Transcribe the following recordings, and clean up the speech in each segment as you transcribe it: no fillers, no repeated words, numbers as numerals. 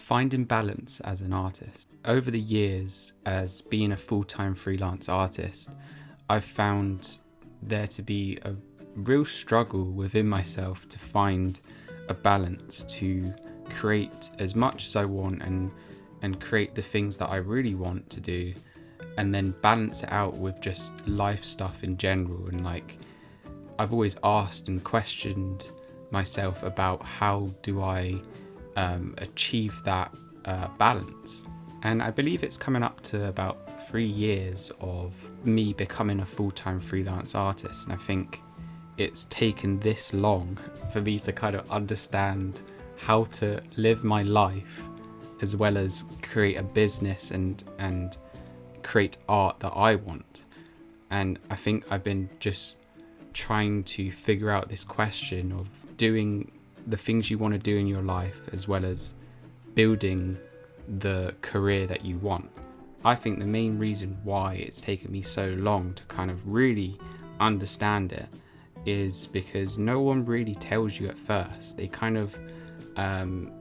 Finding balance as an artist. Over the years, as being a full-time freelance artist, I've found there to be a real struggle within myself to find a balance to create as much as I want and create the things that I really want to do, and then balance it out with just life stuff in general. And like, I've always asked and questioned myself about how do I achieve that balance. And I believe it's coming up to about 3 years of me becoming a full-time freelance artist, and I think it's taken this long for me to kind of understand how to live my life as well as create a business and create art that I want. And I think I've been just trying to figure out this question of doing the things you want to do in your life as well as building the career that you want. I think the main reason why it's taken me so long to kind of really understand it is because no one really tells you at first. They kind of,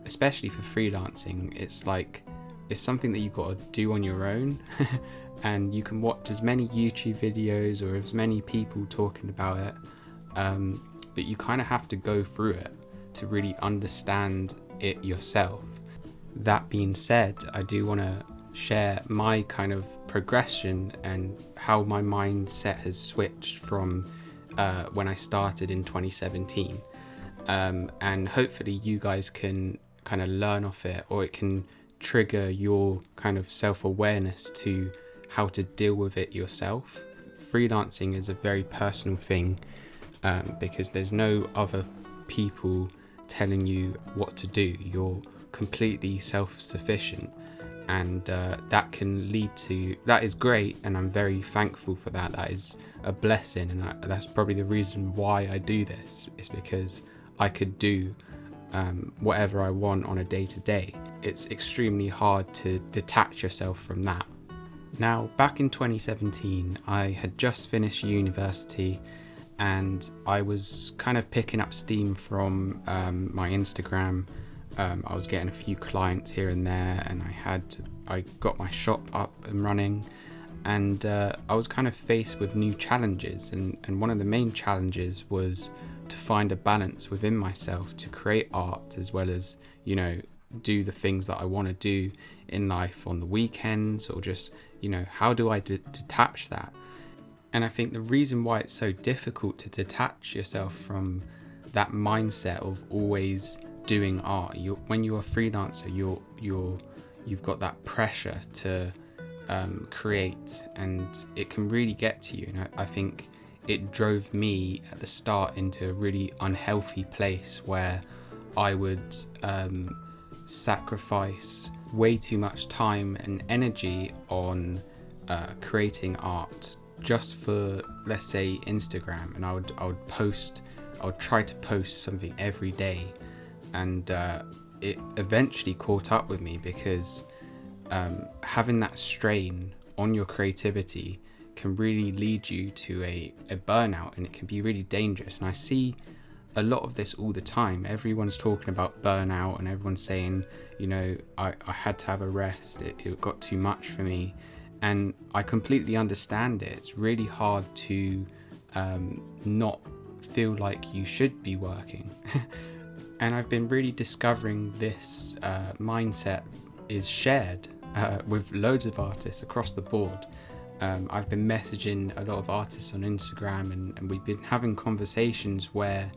especially for freelancing, it's like it's something that you've got to do on your own. And you can watch as many YouTube videos or as many people talking about it, but you kind of have to go through it to really understand it yourself. That being said, I do want to share my kind of progression and how my mindset has switched from when I started in 2017, and hopefully you guys can kind of learn off it, or it can trigger your kind of self-awareness to how to deal with it yourself. Freelancing is a very personal thing, because there's no other people telling you what to do. You're completely self-sufficient, and that can lead to, that is great, and I'm very thankful for that. That is a blessing, and that's probably the reason why I do this, is because I could do whatever I want on a day-to-day. It's extremely hard to detach yourself from that. Now, back in 2017, I had just finished university, and I was kind of picking up steam from my Instagram. I was getting a few clients here and there, and I got my shop up and running, and I was kind of faced with new challenges, and one of the main challenges was to find a balance within myself to create art as well as, you know, do the things that I want to do in life on the weekends, or just, you know, how do I detach that? And I think the reason why it's so difficult to detach yourself from that mindset of always doing art, when you're a freelancer, you've got that pressure to create, and it can really get to you. And I think it drove me at the start into a really unhealthy place where I would sacrifice way too much time and energy on creating art just for, let's say, Instagram, and I would try to post something every day, and it eventually caught up with me, because having that strain on your creativity can really lead you to a burnout, and it can be really dangerous. And I see a lot of this all the time. Everyone's talking about burnout, and everyone's saying, you know, I had to have a rest, it got too much for me. And I completely understand it. It's really hard to not feel like you should be working. And I've been really discovering this mindset is shared with loads of artists across the board. I've been messaging a lot of artists on Instagram, and we've been having conversations where,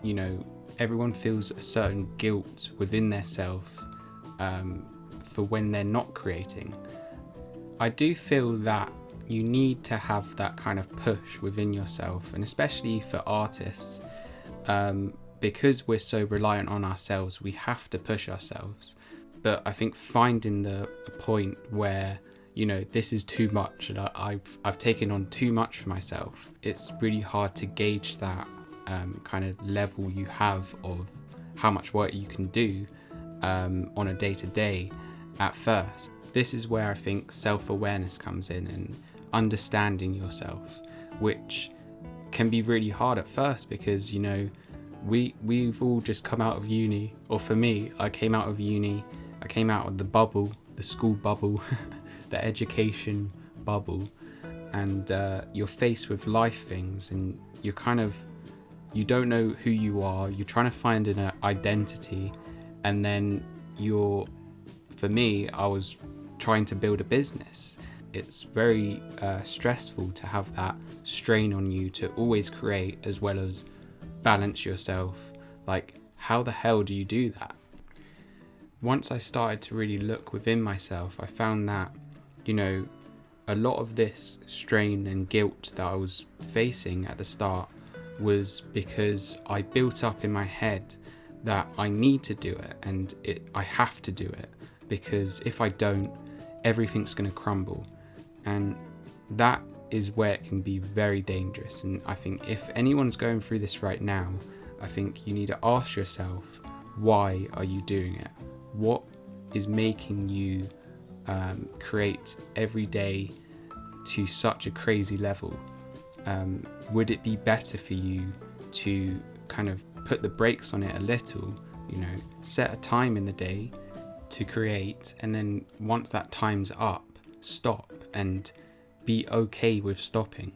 you know, everyone feels a certain guilt within their self for when they're not creating. I do feel that you need to have that kind of push within yourself, and especially for artists, because we're so reliant on ourselves, we have to push ourselves. But I think finding a point where, you know, this is too much, and I've taken on too much for myself, it's really hard to gauge that kind of level you have of how much work you can do on a day-to-day at first. This is where I think self-awareness comes in, and understanding yourself, which can be really hard at first, because, you know, we've all just come out of uni, or for me, I came out of uni, I came out of the bubble, the school bubble, the education bubble, and you're faced with life things, and you don't know who you are, you're trying to find an identity, and then for me, I was trying to build a business. It's very stressful to have that strain on you to always create as well as balance yourself. Like, how the hell do you do that? Once I started to really look within myself, I found that, a lot of this strain and guilt that I was facing at the start was because I built up in my head that I need to do it, and I have to do it, because if I don't, everything's going to crumble. And that is where it can be very dangerous. And I think if anyone's going through this right now, I think you need to ask yourself, why are you doing it? What is making you create every day to such a crazy level? Would it be better for you to kind of put the brakes on it a little, set a time in the day to create, and then once that time's up, stop and be okay with stopping?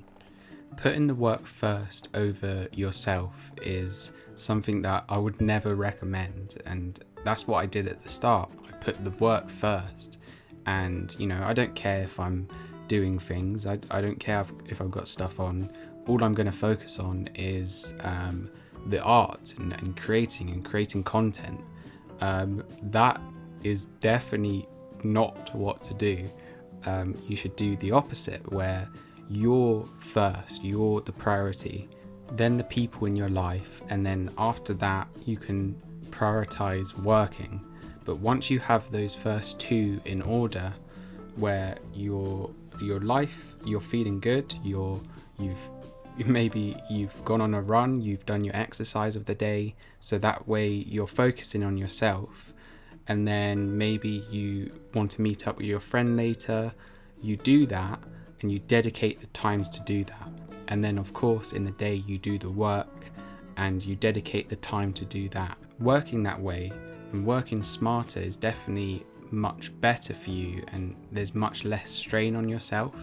Putting the work first over yourself is something that I would never recommend, and that's what I did at the start. I put the work first, and I don't care if I'm doing things, I don't care if I've got stuff on. All I'm going to focus on is the art and creating content. That is definitely not what to do. You should do the opposite, where you're first, you're the priority, then the people in your life, and then after that you can prioritize working. But once you have those first two in order, where your life, you're feeling good, you've gone on a run, you've done your exercise of the day, so that way you're focusing on yourself, and then maybe you want to meet up with your friend later, you do that and you dedicate the times to do that. And then of course in the day you do the work and you dedicate the time to do that. Working that way and working smarter is definitely much better for you, and there's much less strain on yourself.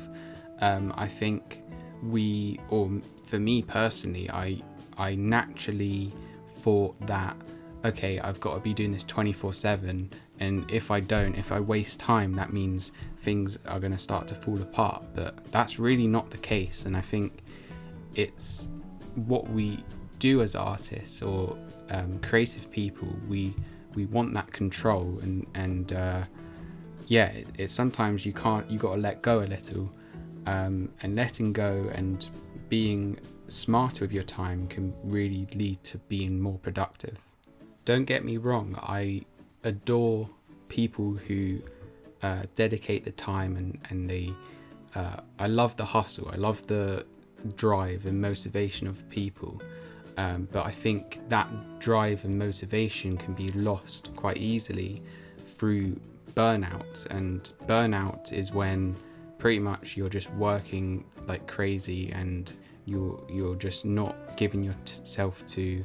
I think for me personally, I naturally thought that, okay, I've got to be doing this 24/7, and if I waste time, that means things are going to start to fall apart. But that's really not the case, and I think it's what we do as artists or creative people. We want that control, and it's sometimes you got to let go a little, and letting go and being smarter with your time can really lead to being more productive. Don't get me wrong, I adore people who dedicate the time and they I love the hustle, I love the drive and motivation of people, but I think that drive and motivation can be lost quite easily through burnout. And burnout is when pretty much you're just working like crazy and you're just not giving yourself to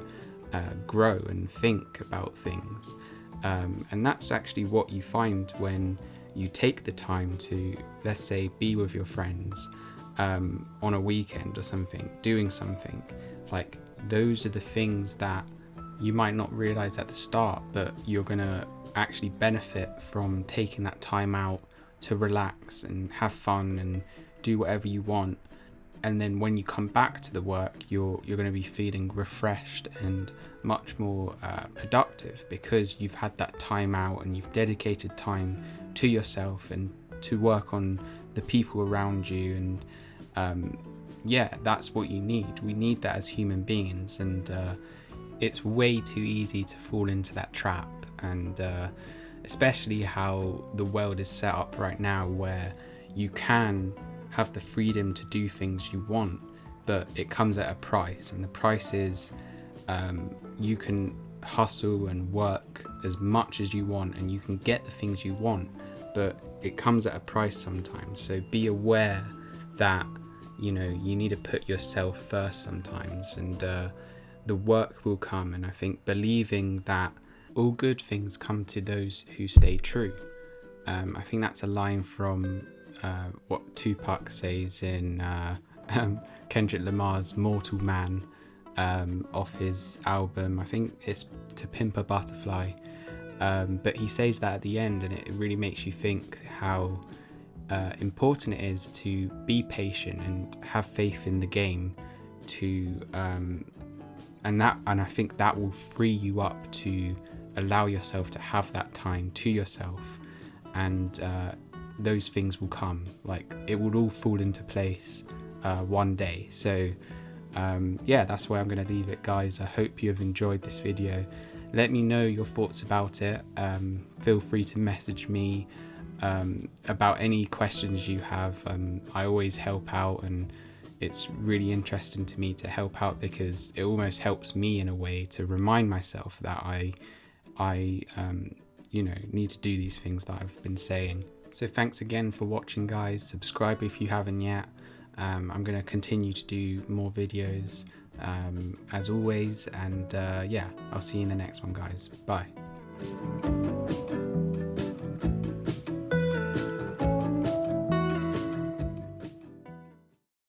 grow and think about things, and that's actually what you find when you take the time to, let's say, be with your friends on a weekend or something, doing something. Like, those are the things that you might not realize at the start, but you're gonna actually benefit from taking that time out to relax and have fun and do whatever you want. And then when you come back to the work, you're going to be feeling refreshed and much more productive, because you've had that time out and you've dedicated time to yourself and to work on the people around you. And that's what you need. We need that as human beings, and it's way too easy to fall into that trap. And especially how the world is set up right now, where you can have the freedom to do things you want, but it comes at a price, and the price is you can hustle and work as much as you want and you can get the things you want, but it comes at a price sometimes. So be aware that you need to put yourself first sometimes, and the work will come. And I think believing that all good things come to those who stay true. I think that's a line from what Tupac says in Kendrick Lamar's Mortal Man, off his album, I think it's To Pimp a Butterfly. But he says that at the end, and it really makes you think how important it is to be patient and have faith in the game, and I think that will free you up to allow yourself to have that time to yourself, and those things will come. Like, it will all fall into place one day. So yeah, that's where I'm going to leave it, guys. I hope you have enjoyed this video. Let me know your thoughts about it. Feel free to message me about any questions you have. I always help out, and it's really interesting to me to help out, because it almost helps me in a way to remind myself that I need to do these things that I've been saying. So thanks again for watching, guys. Subscribe if you haven't yet. I'm going to continue to do more videos as always, and yeah, I'll see you in the next one, guys. Bye.